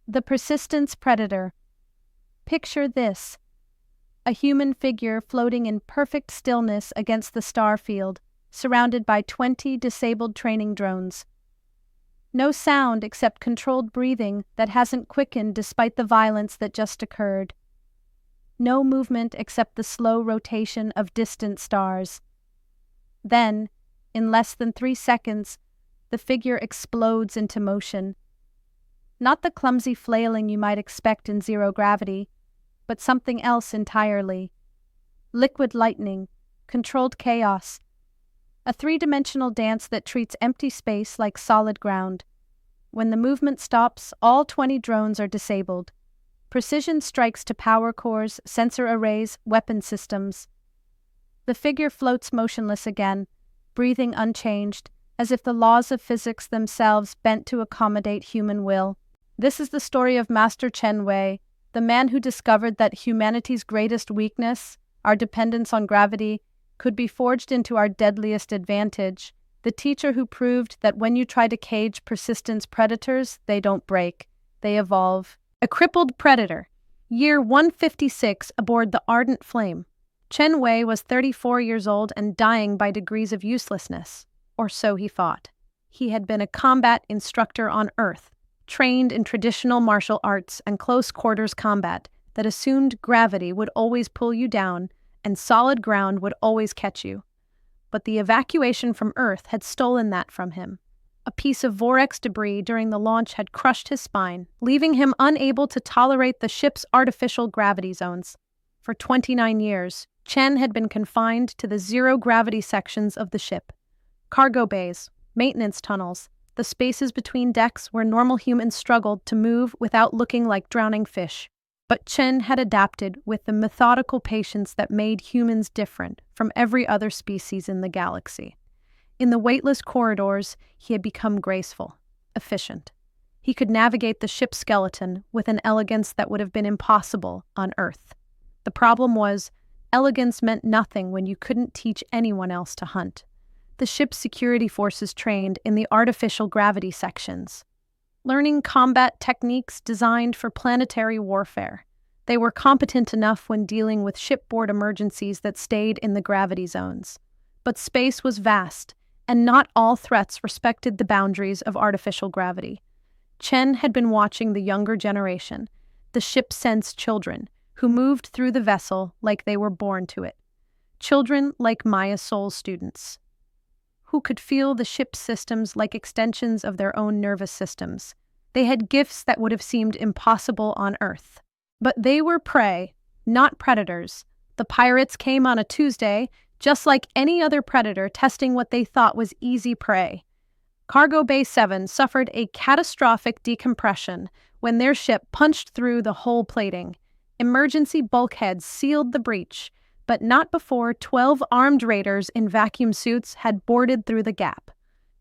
The persistence predator. Picture this: a human figure floating in perfect stillness against the star field, surrounded by 20 disabled training drones. No sound except controlled breathing that hasn't quickened despite the violence that just occurred. No movement except the slow rotation of distant stars. Then, in less than 3 seconds, the figure explodes into motion. Not the clumsy flailing you might expect in zero gravity, but something else entirely. Liquid lightning, controlled chaos, a three-dimensional dance that treats empty space like solid ground. When the movement stops, all 20 drones are disabled. Precision strikes to power cores, sensor arrays, weapon systems. The figure floats motionless again, breathing unchanged, as if the laws of physics themselves bent to accommodate human will. This is the story of Master Chen Wei, the man who discovered that humanity's greatest weakness, our dependence on gravity, could be forged into our deadliest advantage, the teacher who proved that when you try to cage persistence predators, they don't break, they evolve. A crippled predator. Year 156 aboard the Ardent Flame. Chen Wei was 34 years old and dying by degrees of uselessness, or so he thought. He had been a combat instructor on Earth, trained in traditional martial arts and close-quarters combat that assumed gravity would always pull you down and solid ground would always catch you. But the evacuation from Earth had stolen that from him. A piece of Vorex debris during the launch had crushed his spine, leaving him unable to tolerate the ship's artificial gravity zones. For 29 years, Chen had been confined to the zero-gravity sections of the ship. Cargo bays, maintenance tunnels, the spaces between decks where normal humans struggled to move without looking like drowning fish. But Chen had adapted with the methodical patience that made humans different from every other species in the galaxy. In the weightless corridors, he had become graceful, efficient. He could navigate the ship's skeleton with an elegance that would have been impossible on Earth. The problem was, elegance meant nothing when you couldn't teach anyone else to hunt. The ship's security forces trained in the artificial gravity sections, learning combat techniques designed for planetary warfare. They were competent enough when dealing with shipboard emergencies that stayed in the gravity zones. But space was vast, and not all threats respected the boundaries of artificial gravity. Chen had been watching the younger generation, the ship-sense children, who moved through the vessel like they were born to it. Children like Maya Soul students, who could feel the ship's systems like extensions of their own nervous systems. They had gifts that would have seemed impossible on Earth. But they were prey, not predators. The pirates came on a Tuesday, just like any other predator testing what they thought was easy prey. Cargo Bay 7 suffered a catastrophic decompression when their ship punched through the hull plating. Emergency bulkheads sealed the breach, but not before 12 armed raiders in vacuum suits had boarded through the gap.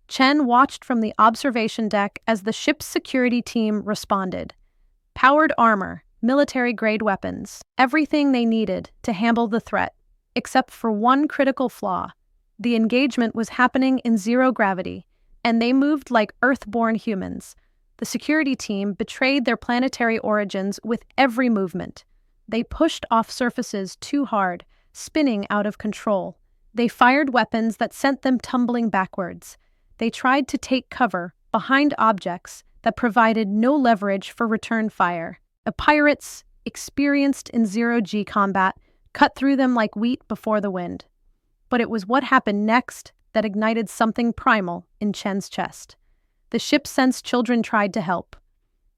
Chen watched from the observation deck as the ship's security team responded. Powered armor, military-grade weapons, everything they needed to handle the threat, except for one critical flaw. The engagement was happening in zero gravity, and they moved like Earth-born humans. The security team betrayed their planetary origins with every movement. They pushed off surfaces too hard, spinning out of control. They fired weapons that sent them tumbling backwards. They tried to take cover behind objects that provided no leverage for return fire. The pirates, experienced in zero-G combat, cut through them like wheat before the wind. But it was what happened next that ignited something primal in Chen's chest. The ship-sense children tried to help.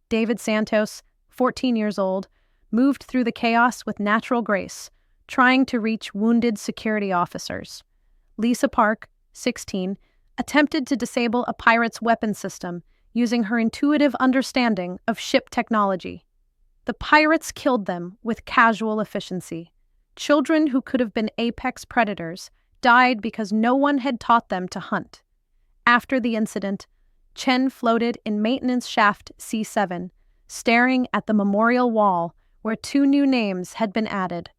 David Santos, 14 years old, moved through the chaos with natural grace, trying to reach wounded security officers. Lisa Park, 16, attempted to disable a pirate's weapon system using her intuitive understanding of ship technology. The pirates killed them with casual efficiency. Children who could have been apex predators died because no one had taught them to hunt. After the incident, Chen floated in Maintenance Shaft C7, staring at the memorial wall where 2 new names had been added.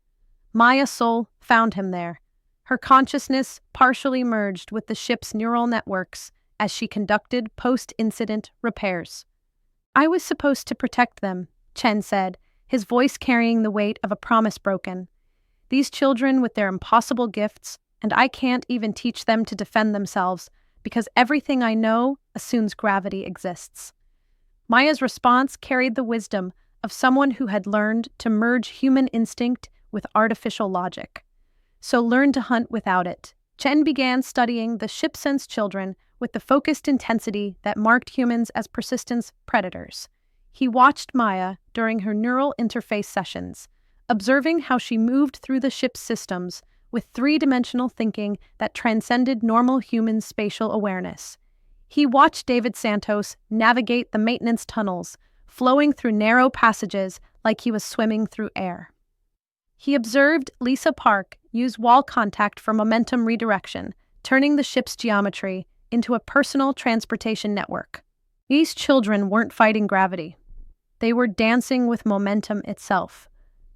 Maya Soul found him there, her consciousness partially merged with the ship's neural networks as she conducted post-incident repairs. I was supposed to protect them, Chen said, his voice carrying the weight of a promise broken. These children with their impossible gifts, and I can't even teach them to defend themselves because everything I know assumes gravity exists. Maya's response carried the wisdom of someone who had learned to merge human instinct with artificial logic. So learn to hunt without it. Chen began studying the ship-sense children with the focused intensity that marked humans as persistence predators. He watched Maya during her neural interface sessions, observing how she moved through the ship's systems with three-dimensional thinking that transcended normal human spatial awareness. He watched David Santos navigate the maintenance tunnels, flowing through narrow passages like he was swimming through air. He observed Lisa Park use wall contact for momentum redirection, turning the ship's geometry into a personal transportation network. These children weren't fighting gravity. They were dancing with momentum itself,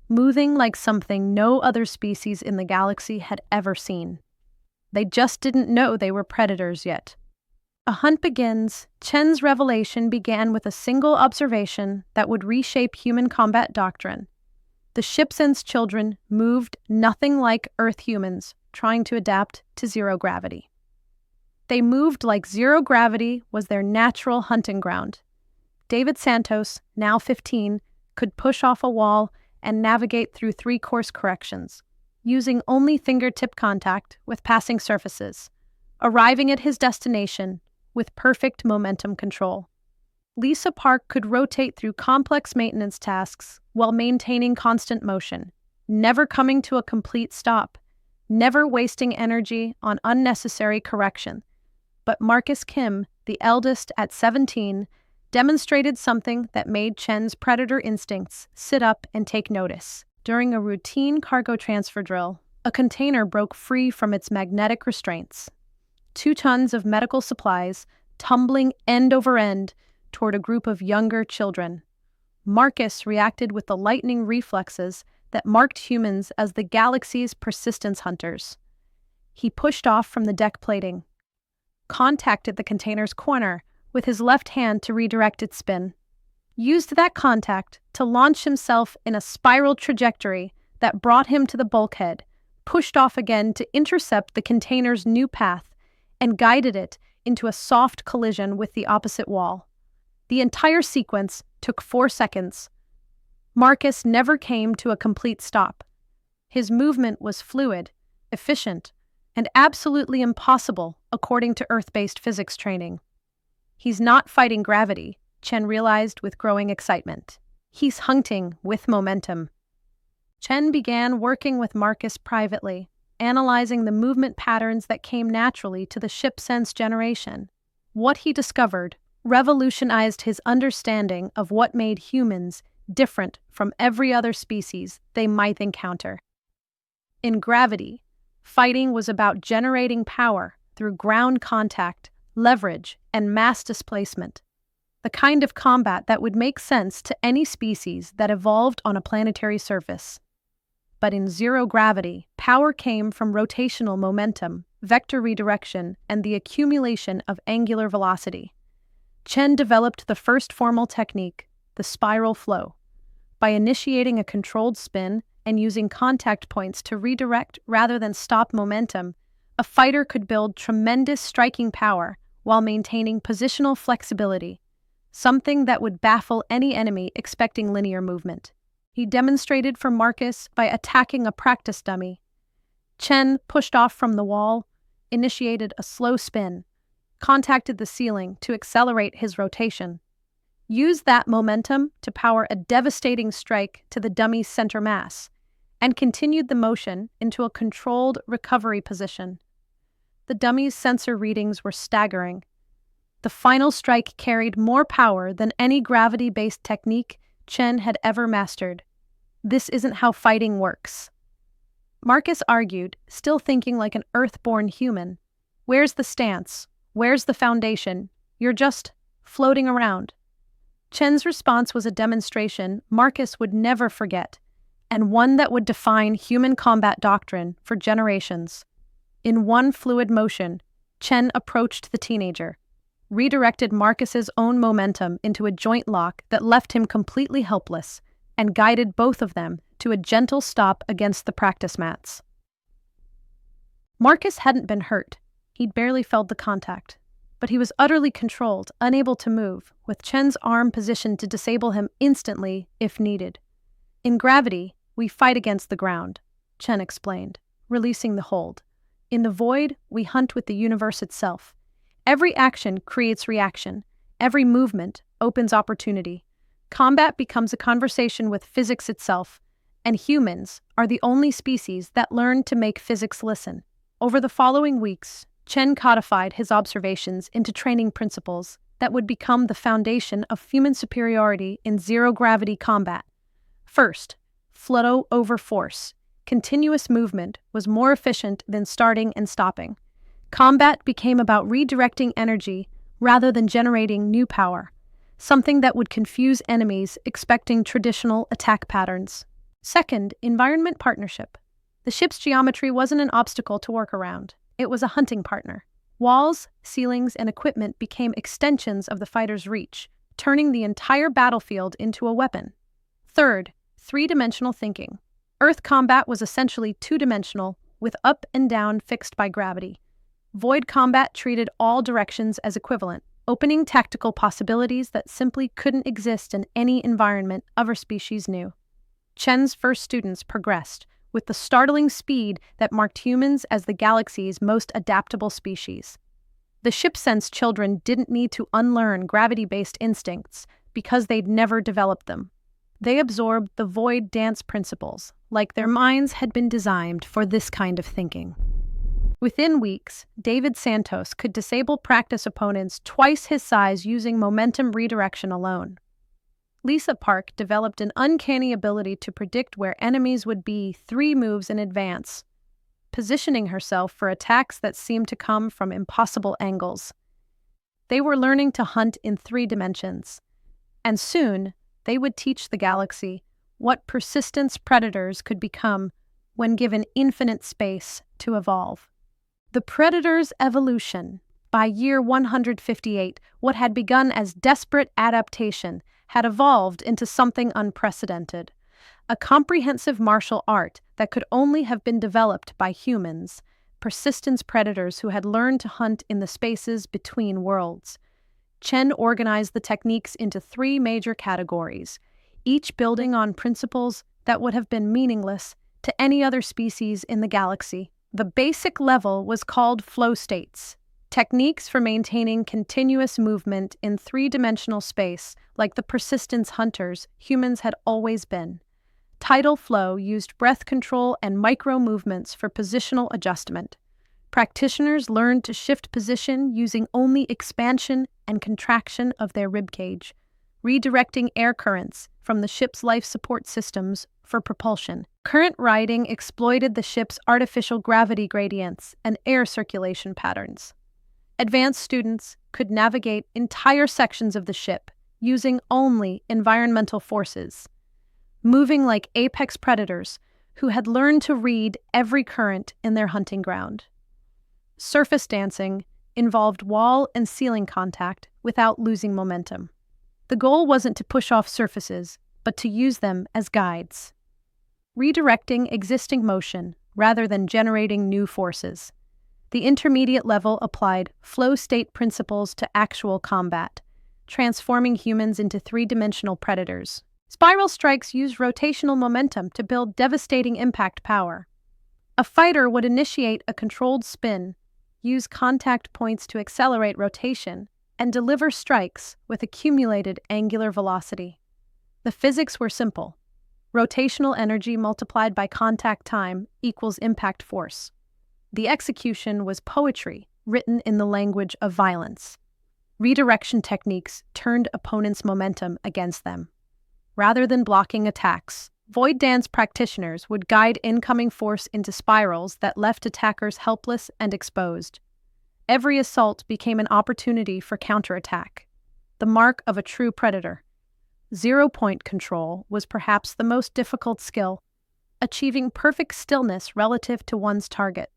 moving like something no other species in the galaxy had ever seen. They just didn't know they were predators yet. A hunt begins. Chen's revelation began with a single observation that would reshape human combat doctrine. The ship-sense children moved nothing like Earth humans trying to adapt to zero gravity. They moved like zero gravity was their natural hunting ground. David Santos, now 15, could push off a wall and navigate through 3 course corrections, using only fingertip contact with passing surfaces, arriving at his destination with perfect momentum control. Lisa Park could rotate through complex maintenance tasks while maintaining constant motion, never coming to a complete stop, never wasting energy on unnecessary correction. But Marcus Kim, the eldest at 17, demonstrated something that made Chen's predator instincts sit up and take notice. During a routine cargo transfer drill, a container broke free from its magnetic restraints. 2 tons of medical supplies tumbling end over end toward a group of younger children. Marcus reacted with the lightning reflexes that marked humans as the galaxy's persistence hunters. He pushed off from the deck plating, contacted the container's corner with his left hand to redirect its spin, used that contact to launch himself in a spiral trajectory that brought him to the bulkhead, pushed off again to intercept the container's new path, and guided it into a soft collision with the opposite wall. The entire sequence took 4 seconds. Marcus never came to a complete stop. His movement was fluid, efficient, and absolutely impossible according to Earth-based physics training. He's not fighting gravity, Chen realized with growing excitement. He's hunting with momentum. Chen began working with Marcus privately, analyzing the movement patterns that came naturally to the ship-sense generation. What he discovered revolutionized his understanding of what made humans different from every other species they might encounter. In gravity, fighting was about generating power through ground contact, leverage, and mass displacement, the kind of combat that would make sense to any species that evolved on a planetary surface. But in zero gravity, power came from rotational momentum, vector redirection, and the accumulation of angular velocity. Chen developed the first formal technique, the spiral flow. By initiating a controlled spin and using contact points to redirect rather than stop momentum, a fighter could build tremendous striking power while maintaining positional flexibility, something that would baffle any enemy expecting linear movement. He demonstrated for Marcus by attacking a practice dummy. Chen pushed off from the wall, initiated a slow spin, contacted the ceiling to accelerate his rotation, used that momentum to power a devastating strike to the dummy's center mass, and continued the motion into a controlled recovery position. The dummy's sensor readings were staggering. The final strike carried more power than any gravity-based technique Chen had ever mastered. This isn't how fighting works. Marcus argued, still thinking like an Earth-born human. Where's the stance? Where's the foundation? You're just floating around. Chen's response was a demonstration Marcus would never forget, and one that would define human combat doctrine for generations. In one fluid motion, Chen approached the teenager. redirected Marcus's own momentum into a joint lock that left him completely helpless and guided both of them to a gentle stop against the practice mats. Marcus hadn't been hurt. He'd barely felt the contact. But he was utterly controlled, unable to move, with Chen's arm positioned to disable him instantly if needed. In gravity, we fight against the ground, Chen explained, releasing the hold. In the void, we hunt with the universe itself. Every action creates reaction. Every movement opens opportunity. Combat becomes a conversation with physics itself, and humans are the only species that learn to make physics listen. Over the following weeks, Chen codified his observations into training principles that would become the foundation of human superiority in zero-gravity combat. First, flow over force. Continuous movement was more efficient than starting and stopping. Combat became about redirecting energy rather than generating new power, something that would confuse enemies expecting traditional attack patterns. Second, environment partnership. The ship's geometry wasn't an obstacle to work around. It was a hunting partner. Walls, ceilings, and equipment became extensions of the fighter's reach, turning the entire battlefield into a weapon. Third, three-dimensional thinking. Earth combat was essentially two-dimensional, with up and down fixed by gravity. Void combat treated all directions as equivalent, opening tactical possibilities that simply couldn't exist in any environment other species knew. Chen's first students progressed with the startling speed that marked humans as the galaxy's most adaptable species. The ship-sense children didn't need to unlearn gravity-based instincts because they'd never developed them. They absorbed the void dance principles, like their minds had been designed for this kind of thinking. Within weeks, David Santos could disable practice opponents twice his size using momentum redirection alone. Lisa Park developed an uncanny ability to predict where enemies would be 3 moves in advance, positioning herself for attacks that seemed to come from impossible angles. They were learning to hunt in 3 dimensions, and soon they would teach the galaxy what persistence predators could become when given infinite space to evolve. The predator's evolution. By year 158, what had begun as desperate adaptation had evolved into something unprecedented, a comprehensive martial art that could only have been developed by humans, persistence predators who had learned to hunt in the spaces between worlds. Chen organized the techniques into 3 major categories, each building on principles that would have been meaningless to any other species in the galaxy. The basic level was called flow states, techniques for maintaining continuous movement in 3-dimensional space like the persistence hunters humans had always been. Tidal flow used breath control and micro-movements for positional adjustment. Practitioners learned to shift position using only expansion and contraction of their ribcage, redirecting air currents from the ship's life support systems for propulsion. Current riding exploited the ship's artificial gravity gradients and air circulation patterns. Advanced students could navigate entire sections of the ship using only environmental forces, moving like apex predators who had learned to read every current in their hunting ground. Surface dancing involved wall and ceiling contact without losing momentum. The goal wasn't to push off surfaces, but to use them as guides. Redirecting existing motion rather than generating new forces. The intermediate level applied flow state principles to actual combat, transforming humans into 3-dimensional predators. Spiral strikes use rotational momentum to build devastating impact power. A fighter would initiate a controlled spin, use contact points to accelerate rotation, and deliver strikes with accumulated angular velocity. The physics were simple. Rotational energy multiplied by contact time equals impact force. The execution was poetry, written in the language of violence. Redirection techniques turned opponents' momentum against them. Rather than blocking attacks, void dance practitioners would guide incoming force into spirals that left attackers helpless and exposed. Every assault became an opportunity for counterattack, the mark of a true predator. Zero-point control was perhaps the most difficult skill, achieving perfect stillness relative to one's target.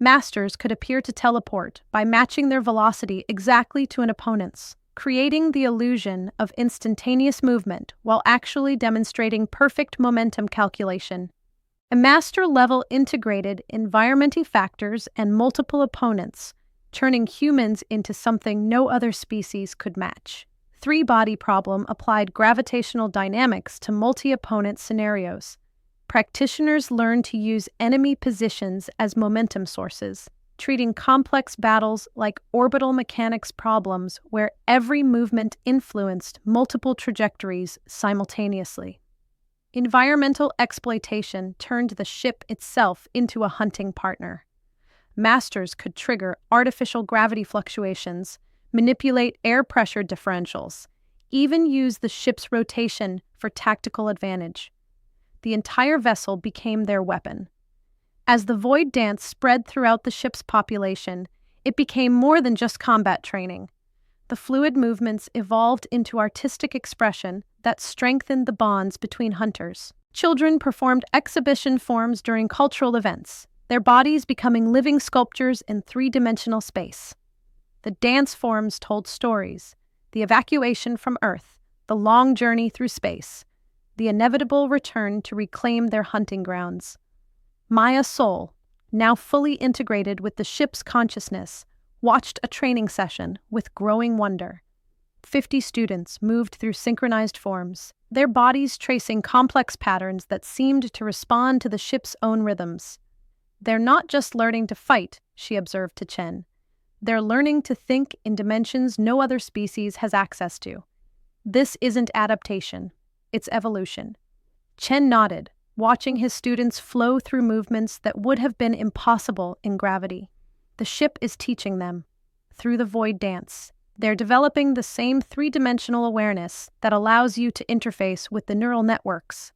Masters could appear to teleport by matching their velocity exactly to an opponent's, creating the illusion of instantaneous movement while actually demonstrating perfect momentum calculation. A master level integrated environmental factors and multiple opponents, turning humans into something no other species could match. Three-body problem applied gravitational dynamics to multi-opponent scenarios. Practitioners learned to use enemy positions as momentum sources, treating complex battles like orbital mechanics problems where every movement influenced multiple trajectories simultaneously. Environmental exploitation turned the ship itself into a hunting partner. Masters could trigger artificial gravity fluctuations, manipulate air pressure differentials, even use the ship's rotation for tactical advantage. The entire vessel became their weapon. As the void dance spread throughout the ship's population, it became more than just combat training. The fluid movements evolved into artistic expression that strengthened the bonds between hunters. Children performed exhibition forms during cultural events, their bodies becoming living sculptures in three-dimensional space. The dance forms told stories, the evacuation from Earth, the long journey through space, the inevitable return to reclaim their hunting grounds. Maya's soul, now fully integrated with the ship's consciousness, watched a training session with growing wonder. 50 students moved through synchronized forms, their bodies tracing complex patterns that seemed to respond to the ship's own rhythms. "They're not just learning to fight," she observed to Chen. "They're learning to think in dimensions no other species has access to. This isn't adaptation, it's evolution." Chen nodded, watching his students flow through movements that would have been impossible in gravity. The ship is teaching them. Through the void dance, they're developing the same three-dimensional awareness that allows you to interface with the neural networks. ...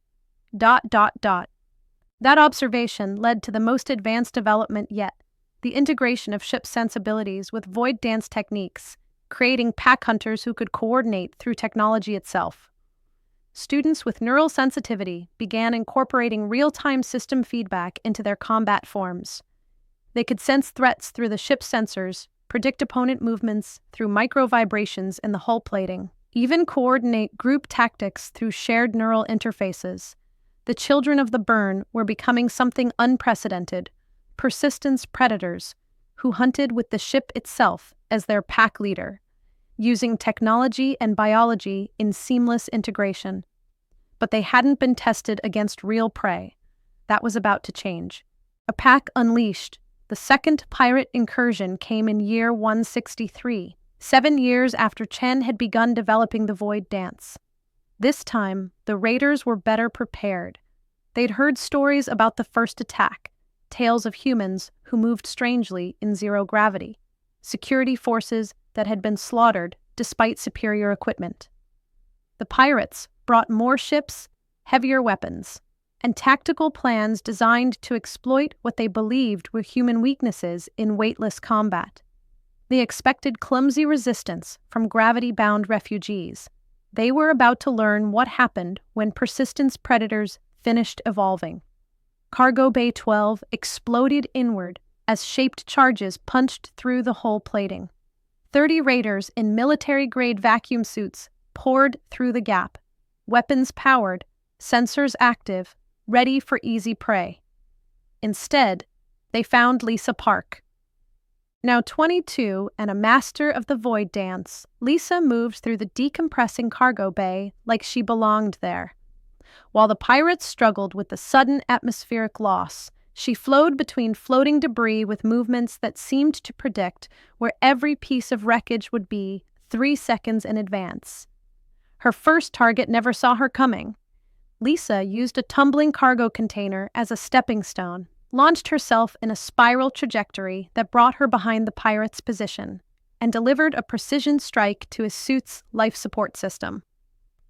That observation led to the most advanced development yet, the integration of ship sensibilities with void dance techniques, creating pack hunters who could coordinate through technology itself. Students with neural sensitivity began incorporating real-time system feedback into their combat forms. They could sense threats through the ship's sensors, predict opponent movements through micro-vibrations in the hull plating, even coordinate group tactics through shared neural interfaces. The children of the burn were becoming something unprecedented, persistence predators who hunted with the ship itself as their pack leader, using technology and biology in seamless integration. But they hadn't been tested against real prey. That was about to change. A pack unleashed. The second pirate incursion came in year 163, 7 years after Chen had begun developing the void dance. This time, the raiders were better prepared. They'd heard stories about the first attack, tales of humans who moved strangely in zero gravity, security forces that had been slaughtered despite superior equipment. The pirates brought more ships, heavier weapons, and tactical plans designed to exploit what they believed were human weaknesses in weightless combat. They expected clumsy resistance from gravity-bound refugees. They were about to learn what happened when persistence predators finished evolving. Cargo Bay 12 exploded inward as shaped charges punched through the hull plating. 30 raiders in military-grade vacuum suits poured through the gap, weapons powered, sensors active, ready for easy prey. Instead, they found Lisa Park. Now 22 and a master of the void dance, Lisa moved through the decompressing cargo bay like she belonged there. While the pirates struggled with the sudden atmospheric loss, she flowed between floating debris with movements that seemed to predict where every piece of wreckage would be 3 seconds in advance. Her first target never saw her coming. Lisa used a tumbling cargo container as a stepping stone, launched herself in a spiral trajectory that brought her behind the pirate's position, and delivered a precision strike to his suit's life support system.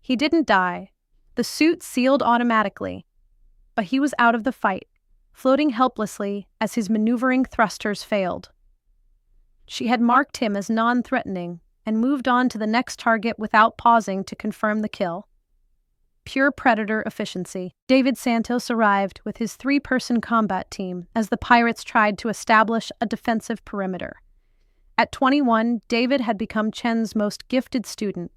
He didn't die. The suit sealed automatically, but he was out of the fight, floating helplessly as his maneuvering thrusters failed. She had marked him as non-threatening and moved on to the next target without pausing to confirm the kill. pure predator efficiency. David Santos arrived with his three-person combat team as the pirates tried to establish a defensive perimeter. At 21, David had become Chen's most gifted student,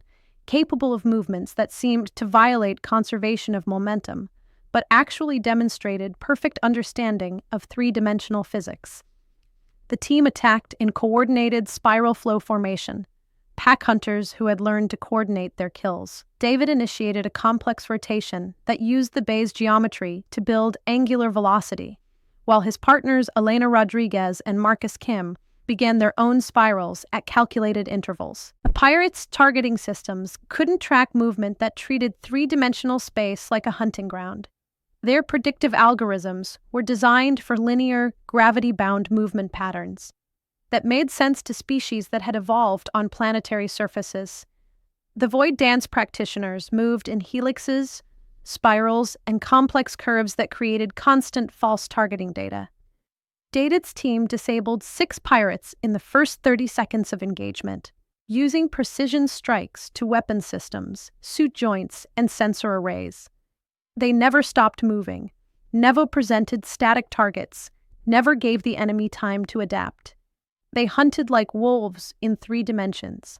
capable of movements that seemed to violate conservation of momentum, but actually demonstrated perfect understanding of three-dimensional physics. The team attacked in coordinated spiral flow formation, pack hunters who had learned to coordinate their kills. David initiated a complex rotation that used the Bayes geometry to build angular velocity, while his partners Elena Rodriguez and Marcus Kim began their own spirals at calculated intervals. The pirates' targeting systems couldn't track movement that treated three-dimensional space like a hunting ground. Their predictive algorithms were designed for linear, gravity-bound movement patterns that made sense to species that had evolved on planetary surfaces. The void dance practitioners moved in helixes, spirals, and complex curves that created constant false targeting data. David's team disabled 6 pirates in the first 30 seconds of engagement, using precision strikes to weapon systems, suit joints, and sensor arrays. They never stopped moving, never presented static targets, never gave the enemy time to adapt. They hunted like wolves in 3 dimensions.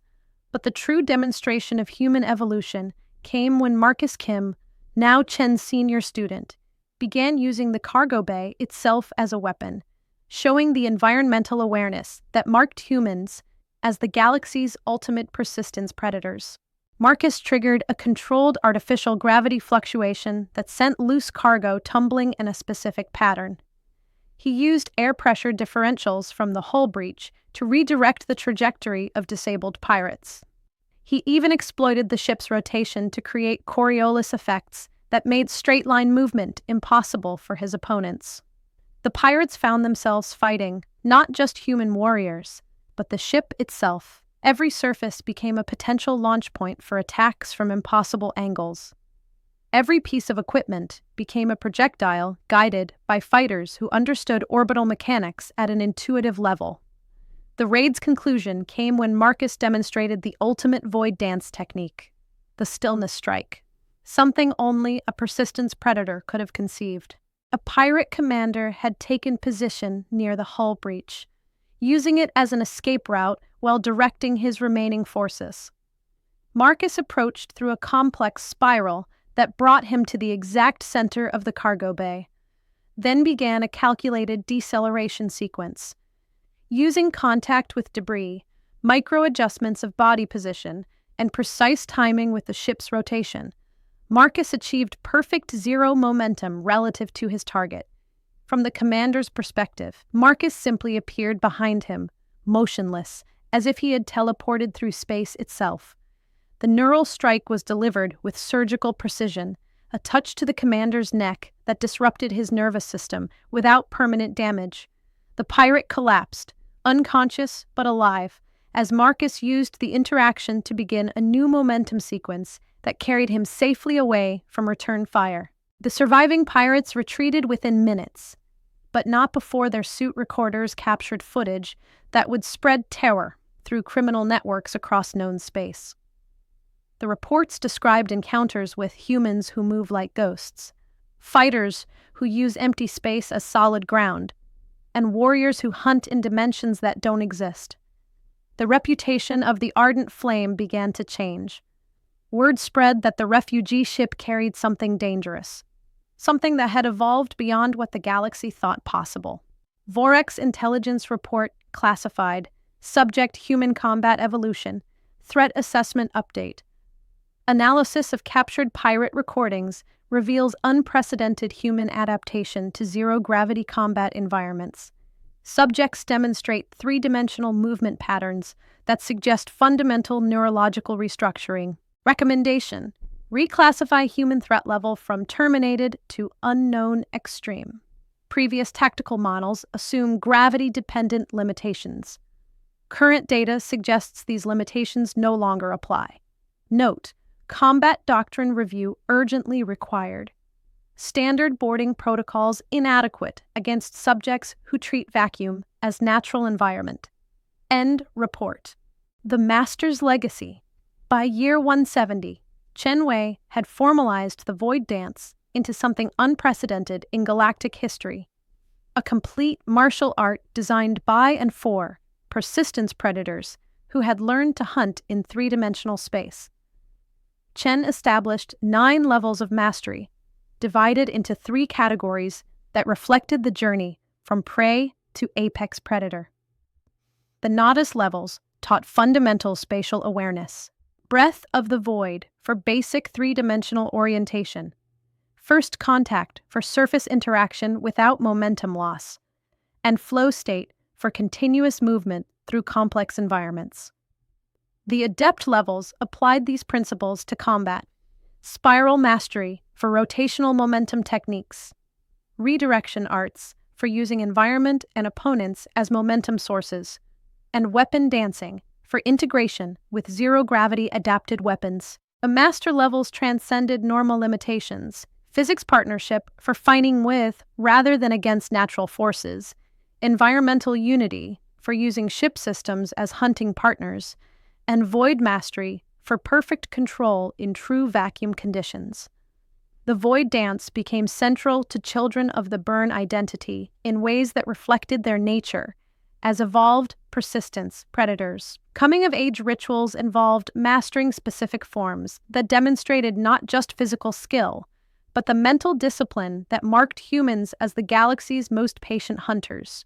But the true demonstration of human evolution came when Marcus Kim, now Chen's senior student, began using the cargo bay itself as a weapon, showing the environmental awareness that marked humans as the galaxy's ultimate persistence predators. Marcus triggered a controlled artificial gravity fluctuation that sent loose cargo tumbling in a specific pattern. He used air pressure differentials from the hull breach to redirect the trajectory of disabled pirates. He even exploited the ship's rotation to create Coriolis effects that made straight-line movement impossible for his opponents. The pirates found themselves fighting not just human warriors, but the ship itself. Every surface became a potential launch point for attacks from impossible angles. Every piece of equipment became a projectile guided by fighters who understood orbital mechanics at an intuitive level. The raid's conclusion came when Marcus demonstrated the ultimate void dance technique, the stillness strike, something only a persistence predator could have conceived. A pirate commander had taken position near the hull breach, using it as an escape route while directing his remaining forces. Marcus approached through a complex spiral that brought him to the exact center of the cargo bay. Then began a calculated deceleration sequence. Using contact with debris, micro-adjustments of body position, and precise timing with the ship's rotation, Marcus achieved perfect zero momentum relative to his target. From the commander's perspective, Marcus simply appeared behind him, motionless, as if he had teleported through space itself. The neural strike was delivered with surgical precision, a touch to the commander's neck that disrupted his nervous system without permanent damage. The pirate collapsed, unconscious but alive, as Marcus used the interaction to begin a new momentum sequence that carried him safely away from return fire. The surviving pirates retreated within minutes, but not before their suit recorders captured footage that would spread terror through criminal networks across known space. The reports described encounters with humans who move like ghosts, fighters who use empty space as solid ground, and warriors who hunt in dimensions that don't exist. The reputation of the Ardent Flame began to change. Word spread that the refugee ship carried something dangerous, something that had evolved beyond what the galaxy thought possible. Vorex Intelligence Report Classified, Subject Human Combat Evolution, Threat Assessment Update. Analysis of captured pirate recordings reveals unprecedented human adaptation to zero-gravity combat environments. Subjects demonstrate three-dimensional movement patterns that suggest fundamental neurological restructuring. Recommendation: reclassify human threat level from terminated to unknown extreme. Previous tactical models assume gravity-dependent limitations. Current data suggests these limitations no longer apply. Note: combat doctrine review urgently required. Standard boarding protocols inadequate against subjects who treat vacuum as natural environment. End report. The Master's Legacy. By year 170, Chen Wei had formalized the void dance into something unprecedented in galactic history, a complete martial art designed by and for persistence predators who had learned to hunt in three-dimensional space. Chen established 9 levels of mastery, divided into 3 categories that reflected the journey from prey to apex predator. The Nodus levels taught fundamental spatial awareness, breath of the void for basic three-dimensional orientation, first contact for surface interaction without momentum loss, and flow state for continuous movement through complex environments. The adept levels applied these principles to combat, spiral mastery for rotational momentum techniques, redirection arts for using environment and opponents as momentum sources, and weapon dancing for integration with zero-gravity adapted weapons. The master levels transcended normal limitations, physics partnership for fighting with rather than against natural forces, environmental unity for using ship systems as hunting partners, and void mastery for perfect control in true vacuum conditions. The void dance became central to Children of the Burn identity in ways that reflected their nature as evolved persistence predators. Coming-of-age rituals involved mastering specific forms that demonstrated not just physical skill, but the mental discipline that marked humans as the galaxy's most patient hunters.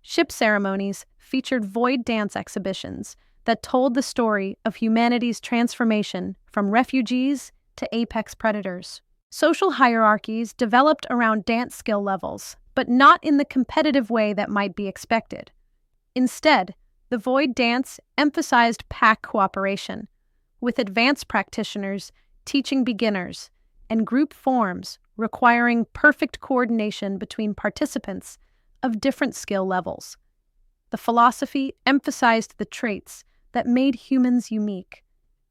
Ship ceremonies featured void dance exhibitions that told the story of humanity's transformation from refugees to apex predators. Social hierarchies developed around dance skill levels, but not in the competitive way that might be expected. Instead, the void dance emphasized pack cooperation, with advanced practitioners teaching beginners, and group forms requiring perfect coordination between participants of different skill levels. The philosophy emphasized the traits that made humans unique: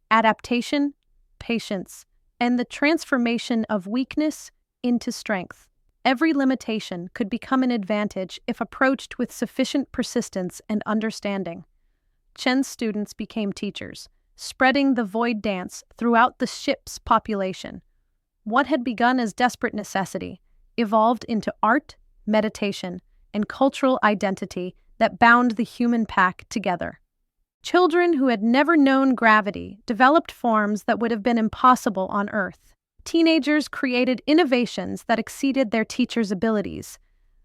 adaptation, patience, and the transformation of weakness into strength. Every limitation could become an advantage if approached with sufficient persistence and understanding. Chen's students became teachers, spreading the void dance throughout the ship's population. What had begun as desperate necessity evolved into art, meditation, and cultural identity that bound the human pack together. Children who had never known gravity developed forms that would have been impossible on Earth. Teenagers created innovations that exceeded their teachers' abilities.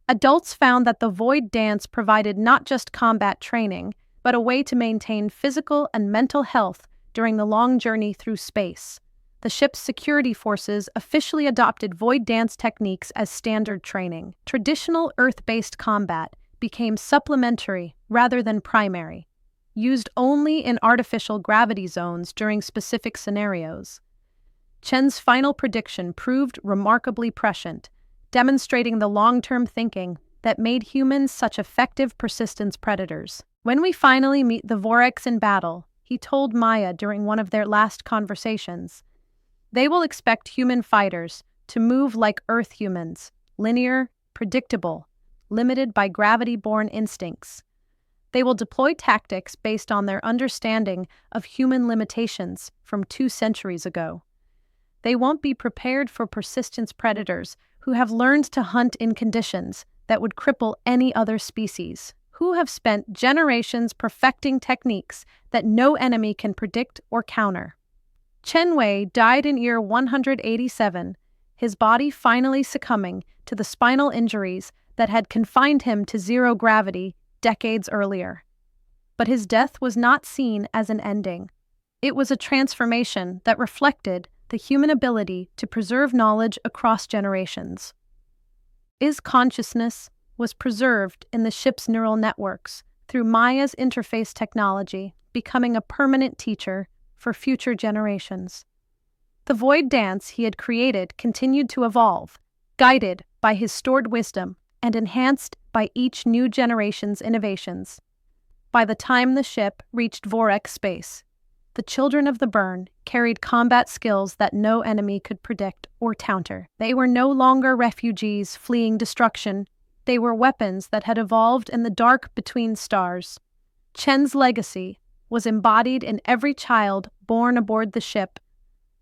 Adults found that the void dance provided not just combat training, but a way to maintain physical and mental health during the long journey through space. The ship's security forces officially adopted void dance techniques as standard training. Traditional Earth-based combat became supplementary rather than primary, used only in artificial gravity zones during specific scenarios. Chen's final prediction proved remarkably prescient, demonstrating the long-term thinking that made humans such effective persistence predators. When we finally meet the Vorex in battle, he told Maya during one of their last conversations, they will expect human fighters to move like Earth humans, linear, predictable, limited by gravity-born instincts. They will deploy tactics based on their understanding of human limitations from 2 centuries ago. They won't be prepared for persistence predators who have learned to hunt in conditions that would cripple any other species, who have spent generations perfecting techniques that no enemy can predict or counter. Chen Wei died in year 187, his body finally succumbing to the spinal injuries that had confined him to zero gravity decades earlier. But his death was not seen as an ending. It was a transformation that reflected the human ability to preserve knowledge across generations. His consciousness was preserved in the ship's neural networks through Maya's interface technology, becoming a permanent teacher for future generations. The void dance he had created continued to evolve, guided by his stored wisdom and enhanced by each new generation's innovations. By the time the ship reached Vorex space, the Children of the Burn carried combat skills that no enemy could predict or counter. They were no longer refugees fleeing destruction. They were weapons that had evolved in the dark between stars. Chen's legacy was embodied in every child born aboard the ship,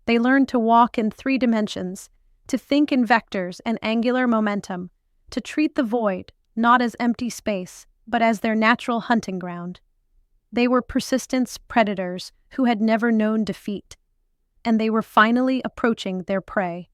They learned to walk in 3 dimensions, to think in vectors and angular momentum, to treat the void not as empty space, but as their natural hunting ground. They were persistence predators who had never known defeat, and they were finally approaching their prey.